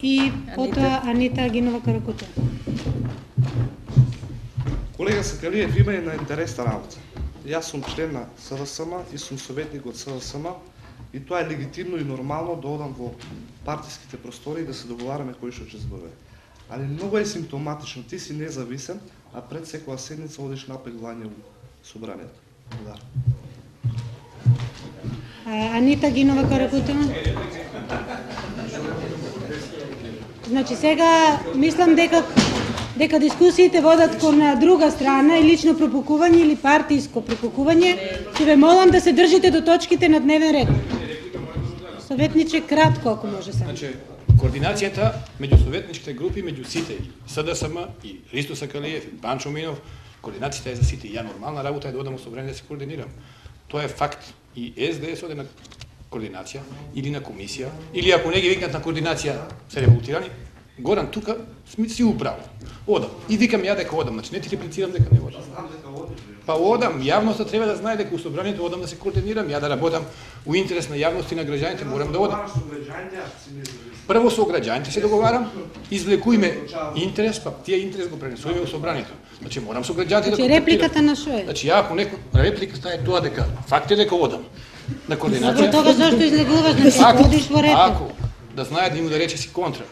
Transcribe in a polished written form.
и потоа Анита Агинова Каракута. Колега Сакалиев има една интересна работа. Јас сум член на СДСМ и сум советник од СДСМ и тоа е легитимно и нормално да одам во партиските простори и да се договараме кој што ќе зборува. Али многу е симптоматично, ти си независен, а пред секоја седница одиш на пеглање во собранието. Да. Анита Агинова Каракута. Значи сега мислам дека дискусиите водат кон друга страна и лично пропукување или партиско пропукување. Ќе ве молам да се држите до точките на дневен ред. Советниче, кратко ако може само. Значи, координацијата меѓу советничките групи, меѓу сите, СДСМ и Ристо Сакалиев, и Панчо Минов, координацијата е за сите. Ја нормална работа е да одам во собрание да се координирам. Тоа е факт. И СДС оде на координација или на комисија, или ако не ги викнат на координација се револтирани, Горан тука си управо. Одам. И викам ја дека одам, значи не ти реплицирам дека не одам. Па одам, јавноста треба да знае дека у собранието одам да се координирам, ја да работам у интерес на јавност и на граѓаните, морам да одам. Прво со граѓаните се договарам, извлекуиме интерес, па тие интерес го пренесуваме у собранието. Значи морам со граѓаните да контактирам. Репликата на шо е? Значи ја ако репликата е тоа дека факт е дека одам на координација. Добро, тога зашто излегуваш, значи одиш во реплика? Ако да знае да им да рече си контра.